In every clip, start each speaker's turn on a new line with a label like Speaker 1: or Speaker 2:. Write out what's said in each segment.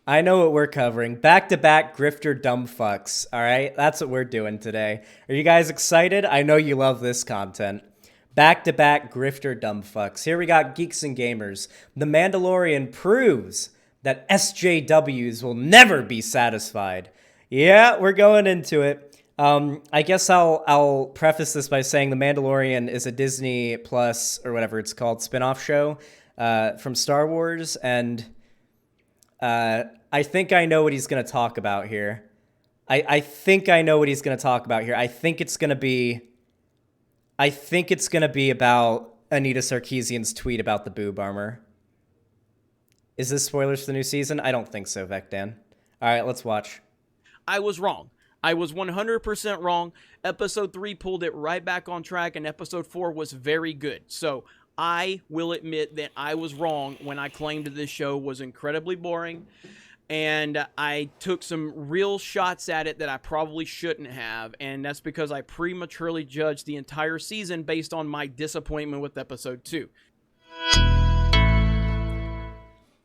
Speaker 1: I know what we're covering. Back-to-back grifter dumb fucks, all right? That's what we're doing today. Are you guys excited? I know you love this content. Back-to-back grifter dumb fucks. Here we got Geeks and Gamers. The Mandalorian proves that SJWs will never be satisfied. Yeah, we're going into it. I guess I'll preface this by saying The Mandalorian is a Disney Plus, or whatever it's called, spin-off show from Star Wars, and I think I know what he's going to talk about here. I think I know what he's going to talk about here. I think it's going to be about Anita Sarkeesian's tweet about the boob armor. Is this spoilers for the new season? I don't think so, Vecdan. All right, let's watch.
Speaker 2: I was wrong. I was 100% wrong. Episode 3 pulled it right back on track, and Episode 4 was very good. So I will admit that I was wrong when I claimed this show was incredibly boring, and I took some real shots at it that I probably shouldn't have, and that's because I prematurely judged the entire season based on my disappointment with Episode 2.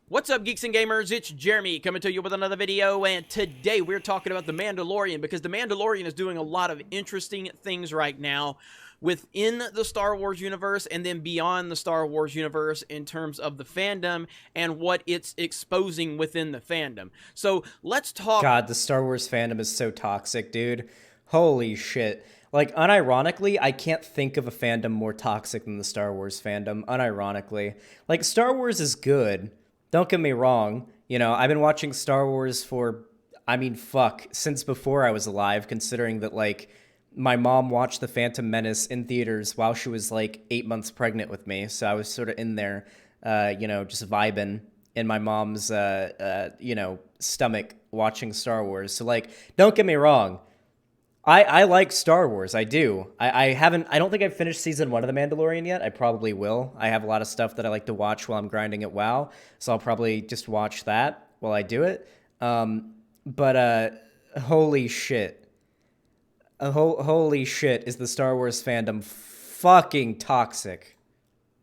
Speaker 2: What's up, Geeks and Gamers? It's Jeremy coming to you with another video, and today we're talking about The Mandalorian because The Mandalorian is doing a lot of interesting things right now within the Star Wars universe and then beyond the Star Wars universe in terms of the fandom and what it's exposing within the fandom. So let's talk.
Speaker 1: God, the Star Wars fandom is so toxic, dude. Holy shit. Like, unironically, I can't think of a fandom more toxic than the Star Wars fandom, unironically. Like, Star Wars is good. Don't get me wrong. You know, I've been watching Star Wars for, since before I was alive, considering that, like, my mom watched The Phantom Menace in theaters while she was, like, 8 months pregnant with me. So I was sort of in there, just vibing in my mom's, stomach watching Star Wars. So, like, don't get me wrong. I like Star Wars. I do. I don't think I've finished season 1 of The Mandalorian yet. I probably will. I have a lot of stuff that I like to watch while I'm grinding at WoW. So I'll probably just watch that while I do it. But holy shit. Holy shit is the Star Wars fandom fucking toxic.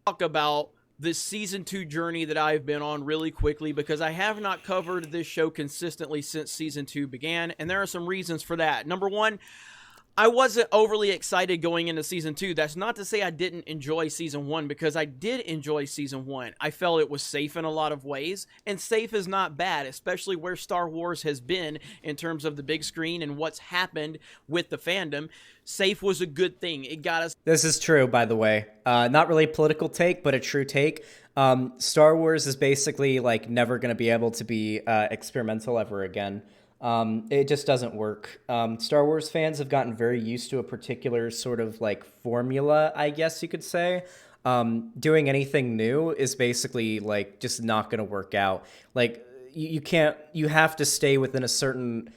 Speaker 2: Talk about this season 2 journey that I've been on really quickly because I have not covered this show consistently since season 2 began, and there are some reasons for that. Number one, I wasn't overly excited going into season 2. That's not to say I didn't enjoy season 1, because I did enjoy season 1. I felt it was safe in a lot of ways, and safe is not bad, especially where Star Wars has been in terms of the big screen and what's happened with the fandom. Safe was a good thing. It got us.
Speaker 1: This is true, by the way. Not really a political take, but a true take. Star Wars is basically like never going to be able to be experimental ever again. It just doesn't work. Star Wars fans have gotten very used to a particular sort of like formula, I guess you could say. Doing anything new is basically like just not going to work out. Like you have to stay within a certain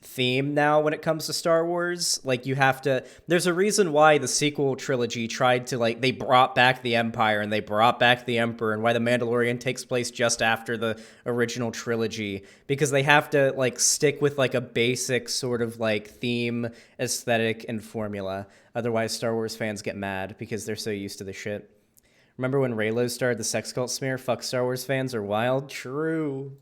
Speaker 1: theme now when it comes to Star Wars. Like there's a reason why the sequel trilogy tried to they brought back the Empire and they brought back the Emperor, and why The Mandalorian takes place just after the original trilogy, because they have to stick with a basic sort of theme, aesthetic, and formula. Otherwise Star Wars fans get mad because they're so used to the shit. Remember when Reylo started the sex cult smear? Fuck, Star Wars fans are wild. True.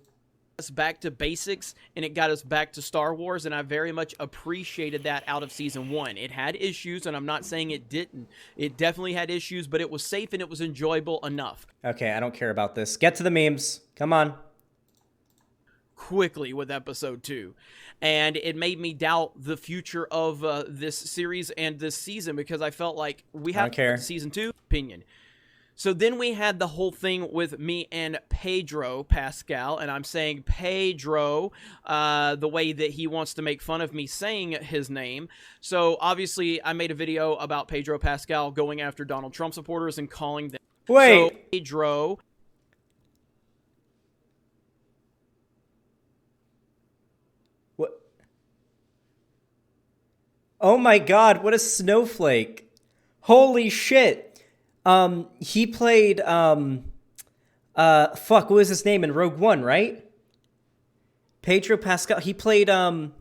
Speaker 2: Us back to basics, and it got us back to Star Wars, and I very much appreciated that out of season 1. It had issues, and I'm not saying it didn't. It definitely had issues, but it was safe and it was enjoyable enough.
Speaker 1: Okay, I don't care about this. Get to the memes. Come on.
Speaker 2: Quickly with episode 2, and it made me doubt the future of this series and this season, because I felt like we have season 2 opinion. So then we had the whole thing with me and Pedro Pascal, and I'm saying Pedro the way that he wants to make fun of me saying his name. So obviously I made a video about Pedro Pascal going after Donald Trump supporters and calling them.
Speaker 1: Wait.
Speaker 2: So Pedro.
Speaker 1: What? Oh my God, what a snowflake. Holy shit. He played, what was his name in Rogue One, right? Pedro Pascal. He played, what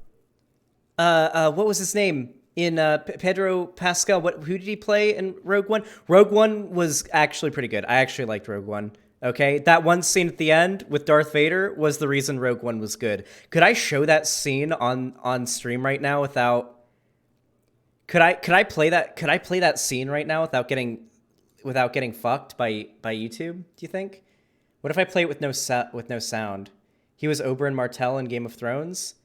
Speaker 1: was his name in, Pedro Pascal? Who did he play in Rogue One? Rogue One was actually pretty good. I actually liked Rogue One. Okay, that one scene at the end with Darth Vader was the reason Rogue One was good. Could I show that scene on stream right now without? Could I play that? Could I play that scene right now without getting fucked by YouTube? Do you think? What if I play it with no sound? He was Oberyn Martell in Game of Thrones.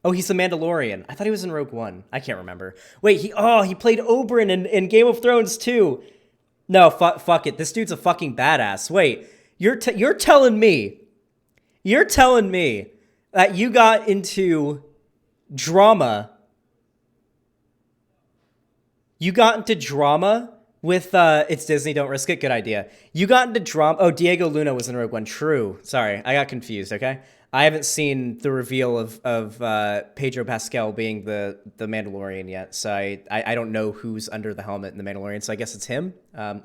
Speaker 1: Oh, he's the Mandalorian. I thought he was in Rogue One. I can't remember. Wait, he played Oberyn in Game of Thrones too. No, fuck it. This dude's a fucking badass. Wait, you're telling me that you got into drama. You got into drama with it's Disney, don't risk it. Good idea. You got into drama. Oh, Diego Luna was in Rogue One. True. Sorry, I got confused. Okay, I haven't seen the reveal of Pedro Pascal being the Mandalorian yet, so I don't know who's under the helmet in the Mandalorian. So I guess it's him.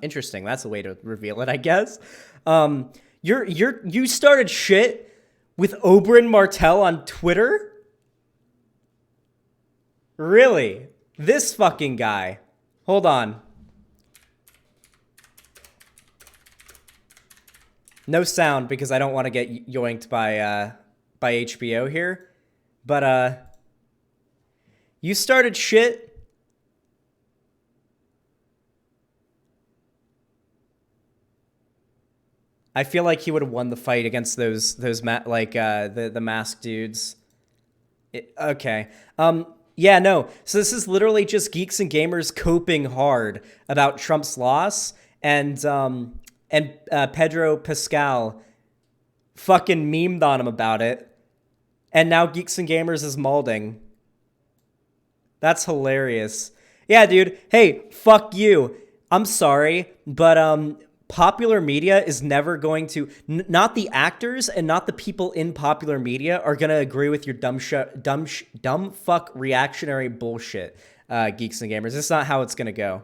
Speaker 1: Interesting. That's a way to reveal it, I guess. You started shit with Oberyn Martell on Twitter. Really? This fucking guy. Hold on. No sound because I don't want to get yoinked by HBO here. But you started shit. I feel like he would have won the fight against those the masked dudes. Okay. Yeah, no. So this is literally just Geeks and Gamers coping hard about Trump's loss and Pedro Pascal fucking memed on him about it. And now Geeks and Gamers is molding. That's hilarious. Yeah, dude. Hey, fuck you. I'm sorry, but popular media is never going to, not the actors and not the people in popular media are going to agree with your dumb fuck reactionary bullshit, Geeks and Gamers. It's not how it's going to go.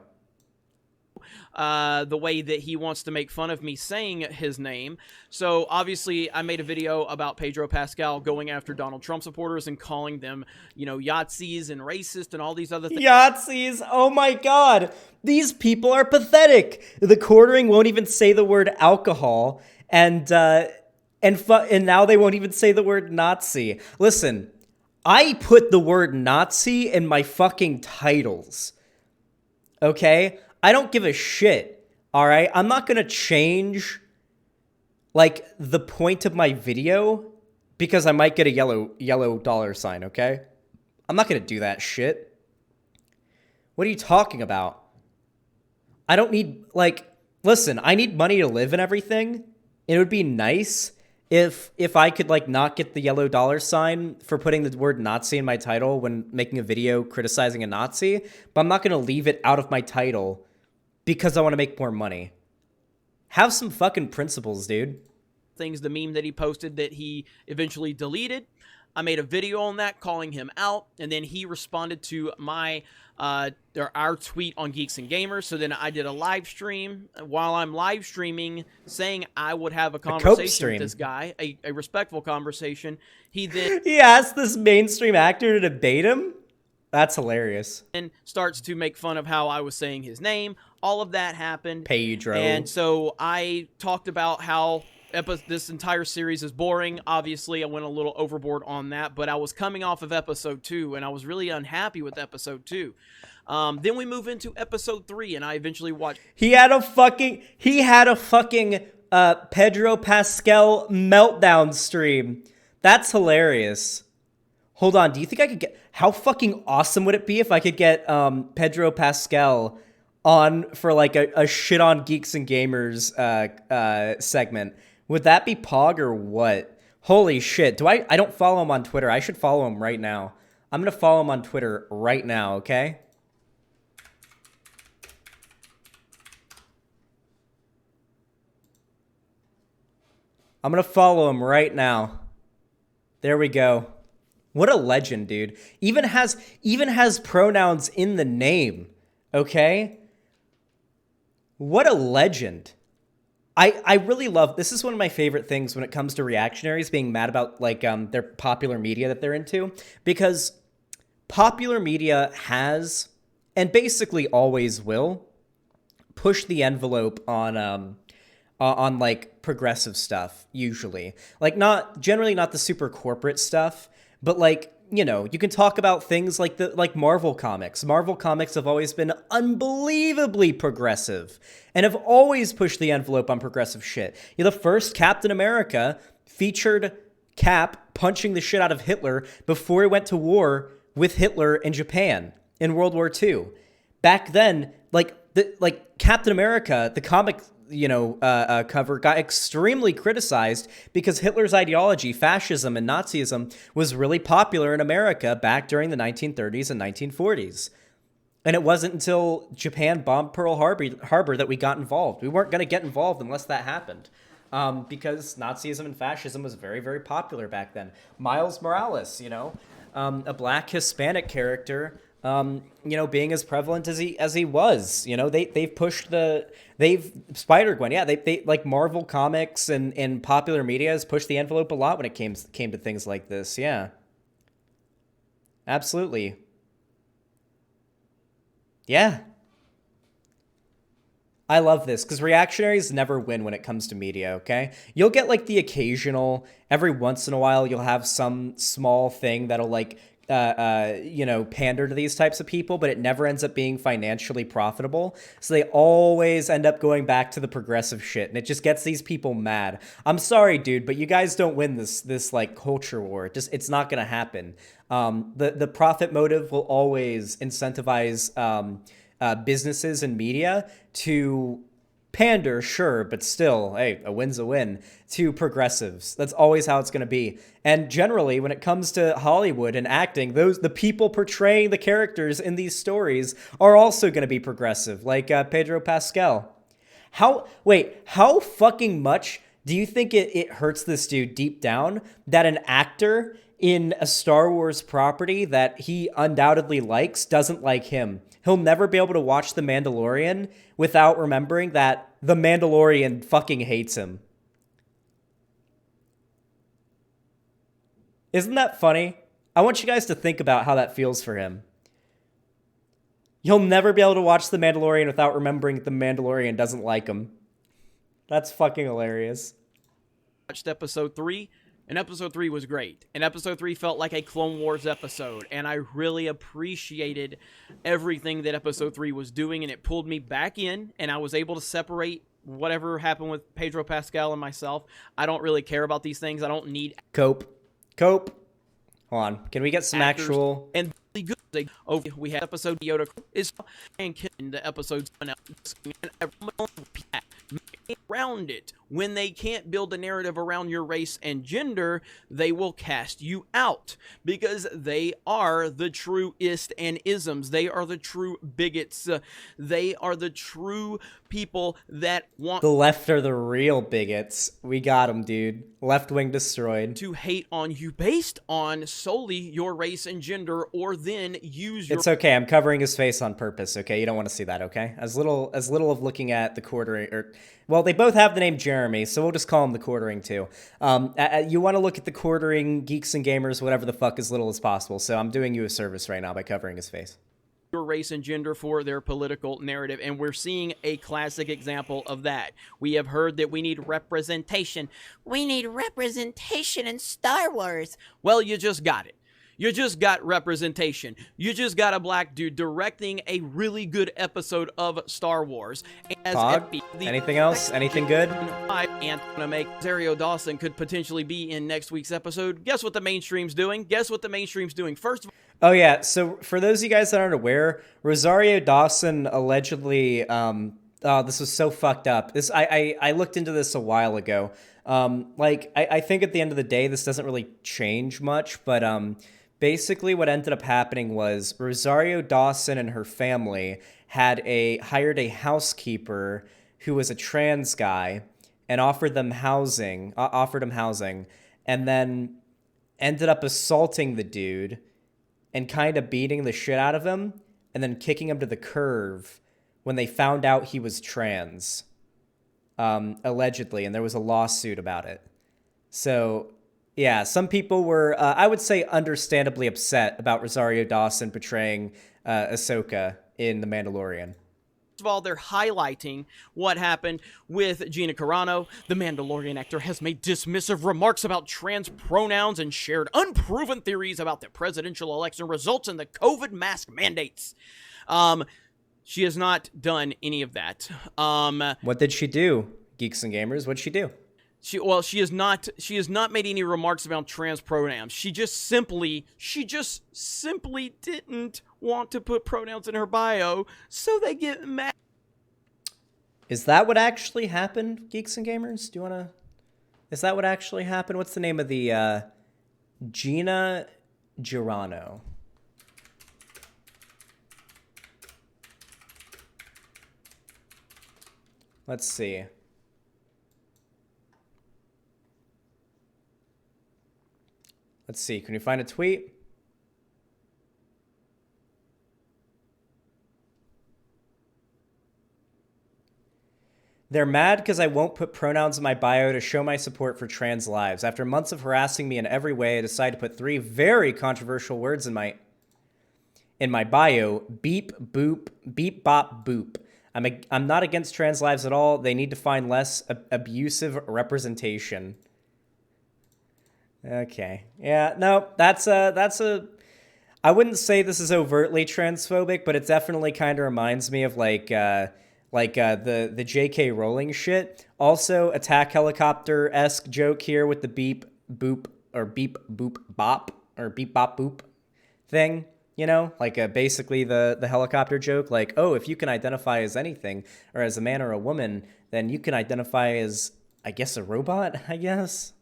Speaker 2: The way that he wants to make fun of me saying his name. So obviously I made a video about Pedro Pascal going after Donald Trump supporters and calling them, Yahtzees and racist and all these other things.
Speaker 1: Yahtzees. Oh my God. These people are pathetic. The quartering won't even say the word alcohol and now they won't even say the word Nazi. Listen, I put the word Nazi in my fucking titles. Okay? I don't give a shit, all right? I'm not going to change, the point of my video because I might get a yellow dollar sign, okay? I'm not going to do that shit. What are you talking about? I don't need, listen, I need money to live and everything. It would be nice if I could, not get the yellow dollar sign for putting the word Nazi in my title when making a video criticizing a Nazi, but I'm not going to leave it out of my title because I want to make more money. Have some fucking principles, dude.
Speaker 2: Things, the meme that he posted that he eventually deleted. I made a video on that calling him out, and then he responded to our tweet on Geeks and Gamers. So then I did a live stream. While I'm live streaming, saying I would have a conversation with this guy, a respectful conversation. He
Speaker 1: asked this mainstream actor to debate him. That's hilarious.
Speaker 2: And starts to make fun of how I was saying his name. All of that happened.
Speaker 1: Pedro.
Speaker 2: And so I talked about how this entire series is boring. Obviously, I went a little overboard on that, but I was coming off of episode 2, and I was really unhappy with episode 2. Then we move into episode 3, and I eventually watched.
Speaker 1: He had a fucking Pedro Pascal meltdown stream. That's hilarious. Hold on, do you think I could get... How fucking awesome would it be if I could get Pedro Pascal on for a shit on Geeks and Gamers segment? Would that be Pog or what? Holy shit. I don't follow him on Twitter. I should follow him right now. I'm going to follow him on Twitter right now, okay? I'm going to follow him right now. There we go. What a legend, dude. Even has pronouns in the name, okay? What a legend. I really love, this is one of my favorite things when it comes to reactionaries being mad about their popular media that they're into, because popular media has, and basically always will, push the envelope on on like progressive stuff usually. Like not generally not the super corporate stuff, but like, you know, you can talk about things like the like Marvel Comics. Marvel Comics have always been unbelievably progressive and have always pushed the envelope on progressive shit. You know, the first Captain America featured Cap punching the shit out of Hitler before he went to war with Hitler in Japan in World War II. Back then, like Captain America, the comic, cover got extremely criticized because Hitler's ideology, fascism and Nazism, was really popular in America back during the 1930s and 1940s. And it wasn't until Japan bombed Pearl Harbor that we got involved. We weren't going to get involved unless that happened. Because Nazism and fascism was very, very popular back then. Miles Morales, a black Hispanic character, being as prevalent as he was. They've Spider-Gwen, yeah, they like Marvel Comics and popular media has pushed the envelope a lot when it came to things like this. Yeah, absolutely. Yeah. I love this because reactionaries never win when it comes to media, okay? You'll get like the occasional, every once in a while, you'll have some small thing that'll like, pander to these types of people, but it never ends up being financially profitable. So they always end up going back to the progressive shit, and it just gets these people mad. I'm sorry, dude, but you guys don't win this like culture war. It's not gonna happen. The profit motive will always incentivize businesses and media to pander, sure, but still, hey, a win's a win, to progressives. That's always how it's going to be. And generally, when it comes to Hollywood and acting, the people portraying the characters in these stories are also going to be progressive, like Pedro Pascal. How fucking much do you think it hurts this dude deep down that an actor in a Star Wars property that he undoubtedly likes doesn't like him? He'll never be able to watch The Mandalorian without remembering that The Mandalorian fucking hates him. Isn't that funny? I want you guys to think about how that feels for him. He'll never be able to watch The Mandalorian without remembering The Mandalorian doesn't like him. That's fucking hilarious.
Speaker 2: Watched episode 3. And episode 3 was great. And episode 3 felt like a Clone Wars episode. And I really appreciated everything that episode 3 was doing. And it pulled me back in. And I was able to separate whatever happened with Pedro Pascal and myself. I don't really care about these things. I don't need...
Speaker 1: Cope. Hold on. Can we get some actual...
Speaker 2: And really good. We had episode Yoda is and the episodes around it. When they can't build a narrative around your race and gender, they will cast you out because they are the truest and isms. They are the true bigots. They are the true people that want...
Speaker 1: The left are the real bigots. We got them, dude. Left wing destroyed.
Speaker 2: ...to hate on you based on solely your race and gender, or then use your...
Speaker 1: It's okay. I'm covering his face on purpose, okay? You don't want to see that, okay? As little of looking at the quartering... Well, they both have the name Jeremy, so we'll just call him the quartering too. You want to look at the quartering, geeks and gamers, whatever the fuck, as little as possible. So I'm doing you a service right now by covering his face.
Speaker 2: Your race and gender for their political narrative, and we're seeing a classic example of that. We have heard that we need representation. We need representation in Star Wars. Well, you just got it. You just got representation. You just got a black dude directing a really good episode of Star Wars.
Speaker 1: Anything else? Anything good?
Speaker 2: And to make Rosario Dawson could potentially be in next week's episode. Guess what the mainstream's doing? First of all...
Speaker 1: Oh, yeah. So for those of you guys that aren't aware, Rosario Dawson allegedly... this was so fucked up. I looked into this a while ago. I think at the end of the day, this doesn't really change much, but... Basically, what ended up happening was Rosario Dawson and her family had hired a housekeeper who was a trans guy and offered him housing, and then ended up assaulting the dude and kind of beating the shit out of him and then kicking him to the curb when they found out he was trans, allegedly, and there was a lawsuit about it. So... yeah, some people were, I would say, understandably upset about Rosario Dawson portraying Ahsoka in The Mandalorian.
Speaker 2: of all, they're highlighting what happened with Gina Carano. The Mandalorian actor has made dismissive remarks about trans pronouns and shared unproven theories about the presidential election results and the COVID mask mandates. She has not done any of that.
Speaker 1: What did she do, Geeks and Gamers? What'd she do?
Speaker 2: She has not made any remarks about trans pronouns. She just simply didn't want to put pronouns in her bio, so they get mad.
Speaker 1: Is that what actually happened, Geeks and Gamers? Is that what actually happened? What's the name of the Gina Girano? Let's see. Let's see. Can you find a tweet? They're mad because I won't put pronouns in my bio to show my support for trans lives. After months of harassing me in every way, I decided to put 3 very controversial words in my bio. Beep, boop, beep, bop, boop. I'm not against trans lives at all. They need to find less abusive representation. Okay. Yeah, no, that's a I wouldn't say this is overtly transphobic, but it definitely kind of reminds me of like the J.K. Rowling shit. Also, attack helicopter-esque joke here with the beep boop or beep boop bop or beep bop boop thing. You know, like basically the helicopter joke, like, oh, if you can identify as anything or as a man or a woman, then you can identify as, I guess, a robot, I guess.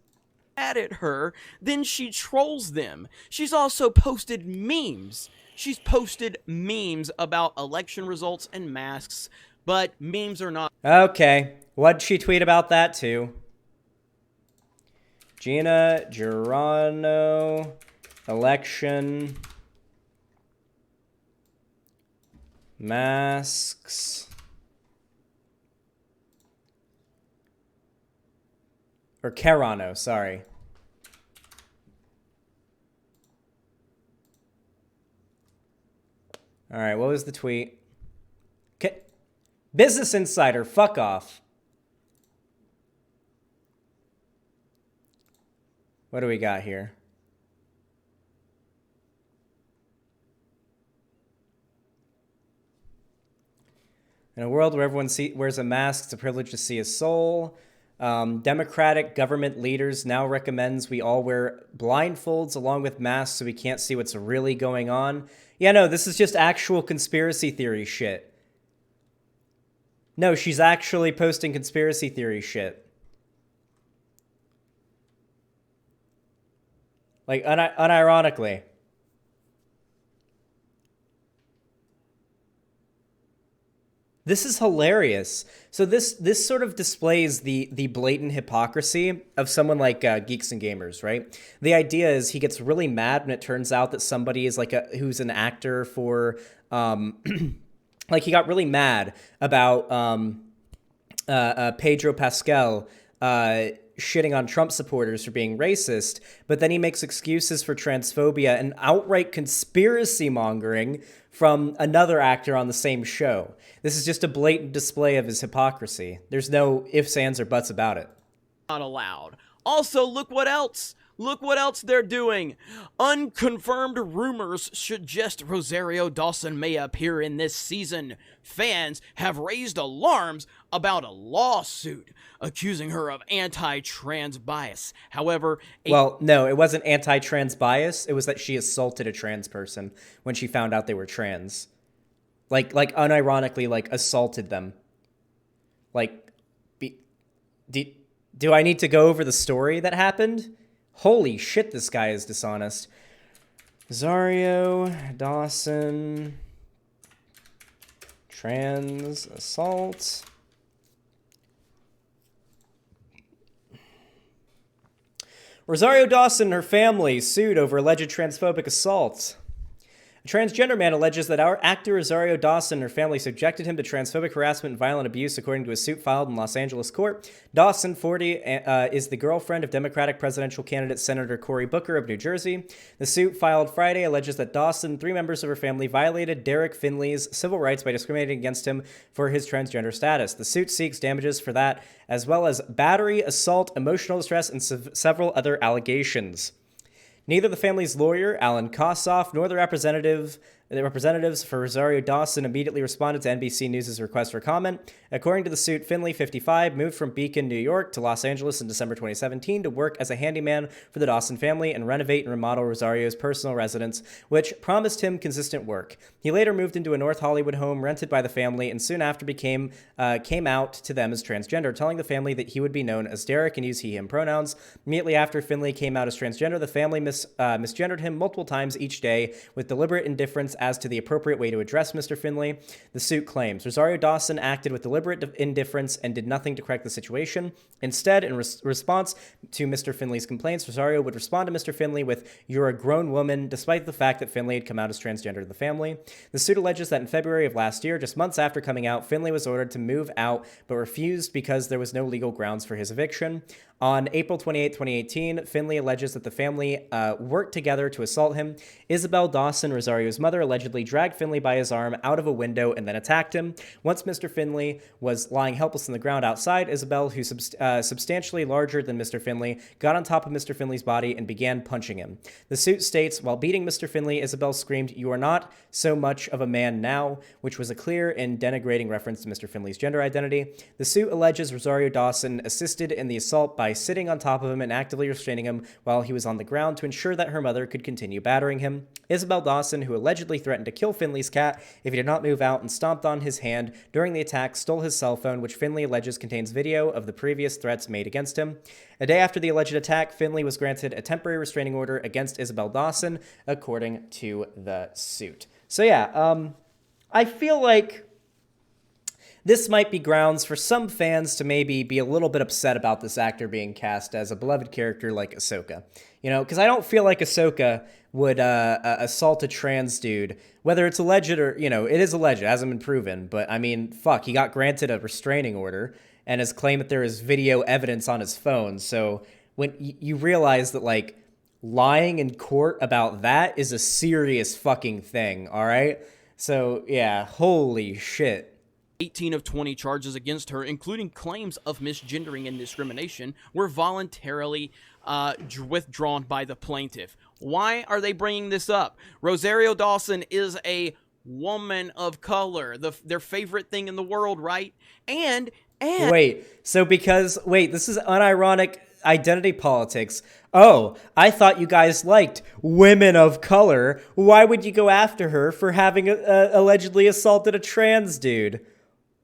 Speaker 2: At her, then she trolls them. She's also posted memes. She's posted memes about election results and masks, but memes are not.
Speaker 1: Okay, what'd she tweet about that too? Gina Girano, election, masks, or Carano, sorry. All right, what was the tweet? Business Insider, fuck off. What do we got here? In a world where everyone wears a mask, it's a privilege to see a soul. Democratic government leaders now recommends we all wear blindfolds along with masks so we can't see what's really going on. Yeah, no, this is just actual conspiracy theory shit. No, she's actually posting conspiracy theory shit. Like, unironically. This is hilarious. So this sort of displays the blatant hypocrisy of someone like Geeks and Gamers, right? The idea is he gets really mad when it turns out that somebody is like who's an actor for like he got really mad about Pedro Pascal shitting on Trump supporters for being racist, but then he makes excuses for transphobia and outright conspiracy mongering from another actor on the same show. This is just a blatant display of his hypocrisy. There's no ifs, ands, or buts about it.
Speaker 2: Not allowed. Also, look what else. Look what else they're doing. Unconfirmed rumors suggest Rosario Dawson may appear in this season. Fans have raised alarms about a lawsuit accusing her of anti-trans bias. However,
Speaker 1: well, no, it wasn't anti-trans bias. It was that she assaulted a trans person when she found out they were trans. Like unironically, like assaulted them. Like, do I need to go over the story that happened? Holy shit, this guy is dishonest. Rosario Dawson, trans assault. Rosario Dawson and her family sued over alleged transphobic assault. A transgender man alleges that our actor Rosario Dawson and her family subjected him to transphobic harassment and violent abuse, according to a suit filed in Los Angeles court. Dawson, 40, is the girlfriend of Democratic presidential candidate Senator Cory Booker of New Jersey. The suit filed Friday alleges that Dawson and 3 members of her family violated Derek Finley's civil rights by discriminating against him for his transgender status. The suit seeks damages for that, as well as battery, assault, emotional distress, and several other allegations. Neither the family's lawyer, Alan Kossoff, nor the representatives for Rosario Dawson immediately responded to NBC News' request for comment. According to the suit, Finley, 55, moved from Beacon, New York to Los Angeles in December 2017 to work as a handyman for the Dawson family and renovate and remodel Rosario's personal residence, which promised him consistent work. He later moved into a North Hollywood home rented by the family and soon after came out to them as transgender, telling the family that he would be known as Derek and use he/him pronouns. Immediately after Finley came out as transgender, the family misgendered him multiple times each day with deliberate indifference as to the appropriate way to address Mr. Finley. The suit claims Rosario Dawson acted with deliberate indifference and did nothing to correct the situation. Instead, in response to Mr. Finley's complaints, Rosario would respond to Mr. Finley with, "You're a grown woman," despite the fact that Finley had come out as transgender to the family. The suit alleges that in February of last year, just months after coming out, Finley was ordered to move out but refused because there was no legal grounds for his eviction. On April 28, 2018, Finley alleges that the family worked together to assault him. Isabel Dawson, Rosario's mother, allegedly dragged Finley by his arm out of a window and then attacked him. Once Mr. Finley was lying helpless on the ground outside, Isabel, who's substantially larger than Mr. Finley, got on top of Mr. Finley's body and began punching him. The suit states, while beating Mr. Finley, Isabel screamed, "You are not so much of a man now," which was a clear and denigrating reference to Mr. Finley's gender identity. The suit alleges Rosario Dawson assisted in the assault by sitting on top of him and actively restraining him while he was on the ground to ensure that her mother could continue battering him. Isabel Dawson, who allegedly threatened to kill Finley's cat if he did not move out and stomped on his hand during the attack, stole his cell phone, which Finley alleges contains video of the previous threats made against him. A day after the alleged attack, Finley was granted a temporary restraining order against Isabel Dawson, according to the suit. So yeah, I feel like this might be grounds for some fans to maybe be a little bit upset about this actor being cast as a beloved character like Ahsoka. You know, because I don't feel like Ahsoka would assault a trans dude, whether it's alleged or, you know, it is alleged, it hasn't been proven, but I mean, fuck, he got granted a restraining order and has claimed that there is video evidence on his phone. So when you realize that, like, lying in court about that is a serious fucking thing, all right? So, yeah, holy shit.
Speaker 2: 18 of 20 charges against her, including claims of misgendering and discrimination, were voluntarily withdrawn by the plaintiff. Why are they bringing this up? Rosario Dawson is a woman of color, their favorite thing in the world, right? And
Speaker 1: wait, this is unironic identity politics. Oh, I thought you guys liked women of color. Why would you go after her for having allegedly assaulted a trans dude?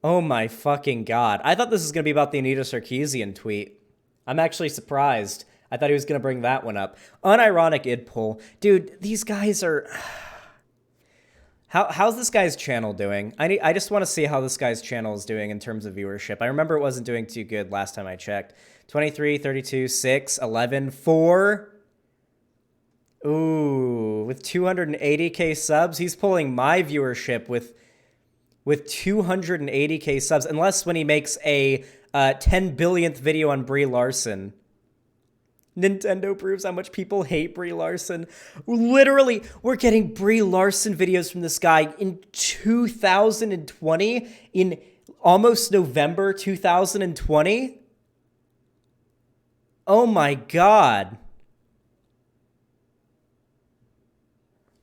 Speaker 1: Oh my fucking god. I thought this was going to be about the Anita Sarkeesian tweet. I'm actually surprised. I thought he was going to bring that one up. Unironic id poll. Dude, these guys are... How's this guy's channel doing? I just want to see how this guy's channel is doing in terms of viewership. I remember it wasn't doing too good last time I checked. 23, 32, 6, 11, 4. Ooh, with 280k subs. He's pulling my viewership with 280k subs, unless when he makes a 10 billionth video on Brie Larson. Nintendo proves how much people hate Brie Larson. Literally, we're getting Brie Larson videos from this guy in 2020, in almost November 2020. Oh my god.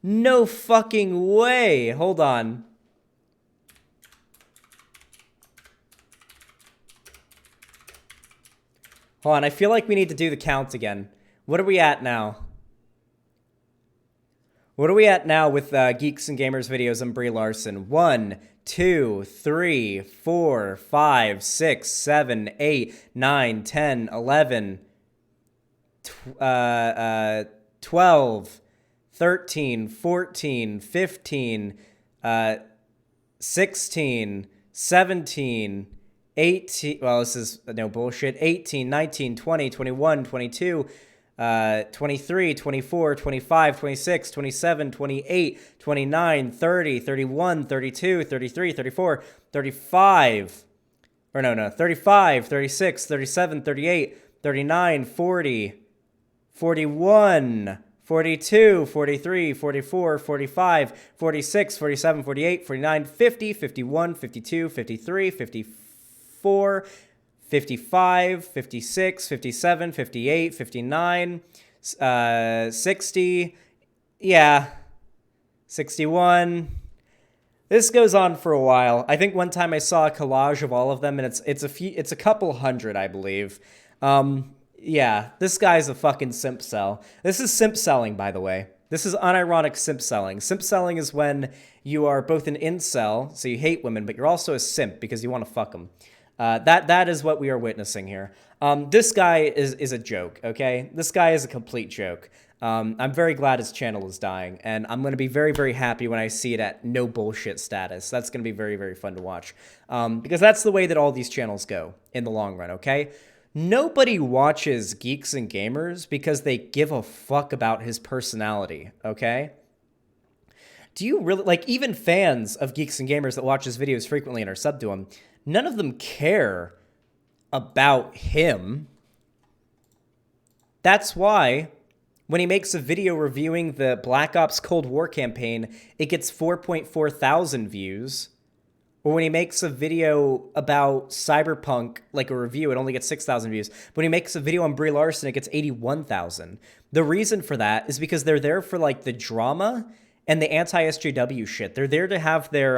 Speaker 1: No fucking way. Hold on. Hold on, I feel like we need to do the count again. What are we at now? What are we at now with Geeks and Gamers videos on Brie Larson? 1, 2, 3, 4, 5, 6, 7, 8, 9, 10, 11, 12, 13, 14, 15, 16, 17, 18, well, this is no bullshit, 18, 19, 20, 21, 22, 23, 24, 25, 26, 27, 28, 29, 30, 31, 32, 33, 34, 35, or no, 35, 36, 37, 38, 39, 40, 41, 42, 43, 44, 45, 46, 47, 48, 49, 50, 51, 52, 53, 54, 55, 56, 57, 58, 59, 60, yeah, 61. This goes on for a while. I think one time I saw a collage of all of them, and it's a couple hundred, I believe. Yeah, this guy's a fucking simp cell. This is simp selling, by the way. This is unironic simp selling. Simp selling is when you are both an incel, so you hate women, but you're also a simp because you want to fuck them. That is what we are witnessing here. This guy is a joke, okay? This guy is a complete joke. I'm very glad his channel is dying, and I'm going to be very, very happy when I see it at no bullshit status. That's going to be very, very fun to watch, because that's the way that all these channels go in the long run, okay? Nobody watches Geeks and Gamers because they give a fuck about his personality, okay? Do you really, like, even fans of Geeks and Gamers that watch his videos frequently and are sub to him, none of them care about him. That's why when he makes a video reviewing the Black Ops Cold War campaign, it gets 4.4 thousand views. Or when he makes a video about Cyberpunk, like a review, it only gets 6,000 views. But when he makes a video on Brie Larson, it gets 81,000. The reason for that is because they're there for, like, the drama and the anti-SJW shit. They're there to have their,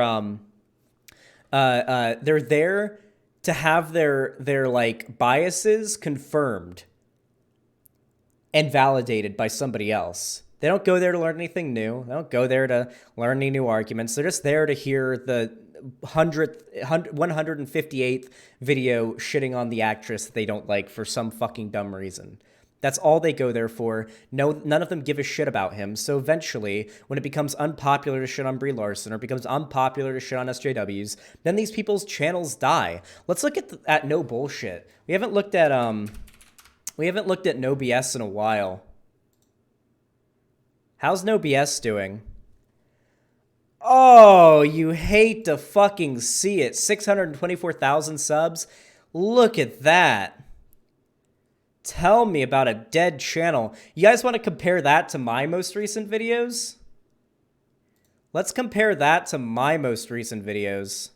Speaker 1: they're there to have their like, biases confirmed and validated by somebody else. They don't go there to learn anything new. They don't go there to learn any new arguments. They're just there to hear the 158th video shitting on the actress that they don't like for some fucking dumb reason. That's all they go there for. No, none of them give a shit about him. So eventually, when it becomes unpopular to shit on Brie Larson or becomes unpopular to shit on SJWs, then these people's channels die. Let's look at No Bullshit. We haven't looked at No BS in a while. How's No BS doing? Oh, you hate to fucking see it. 624,000 subs. Look at that. Tell me about a dead channel. You guys want to compare that to my most recent videos? Let's compare that to my most recent videos.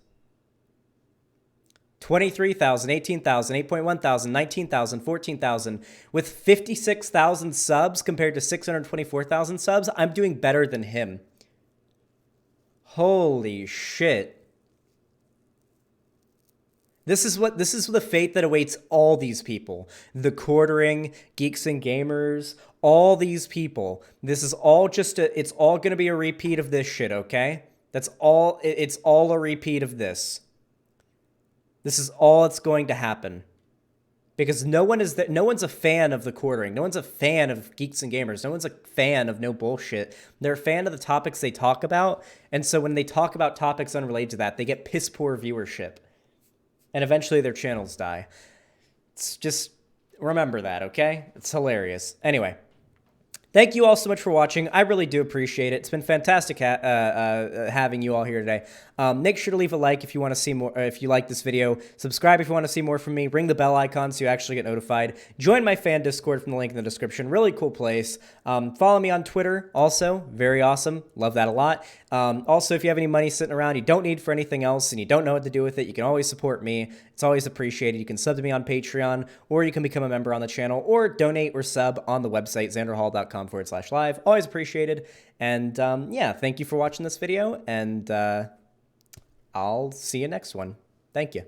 Speaker 1: 23,000, 18,000, 8.1 thousand, 19,000, 14,000. With 56,000 subs compared to 624,000 subs, I'm doing better than him. Holy shit. This is the fate that awaits all these people. The Quartering, Geeks and Gamers, all these people. This is all it's all going to be a repeat of this shit, okay? That's all, it's all a repeat of this. This is all that's going to happen. Because no one's a fan of the Quartering. No one's a fan of Geeks and Gamers. No one's a fan of No Bullshit. They're a fan of the topics they talk about. And so when they talk about topics unrelated to that, they get piss poor viewership. And eventually their channels die. It's just, remember that, okay? It's hilarious. Anyway, thank you all so much for watching. I really do appreciate it. It's been fantastic having you all here today. Make sure to leave a like if you want to see more, if you like this video. Subscribe if you want to see more from me. Ring the bell icon so you actually get notified. Join my fan Discord from the link in the description. Really cool place. Follow me on Twitter also. Very awesome. Love that a lot. Also, if you have any money sitting around you don't need for anything else and you don't know what to do with it, you can always support me. It's always appreciated. You can sub to me on Patreon, or you can become a member on the channel, or donate or sub on the website, xanderhall.com/live. Always appreciated. And yeah, thank you for watching this video, and I'll see you next one. Thank you.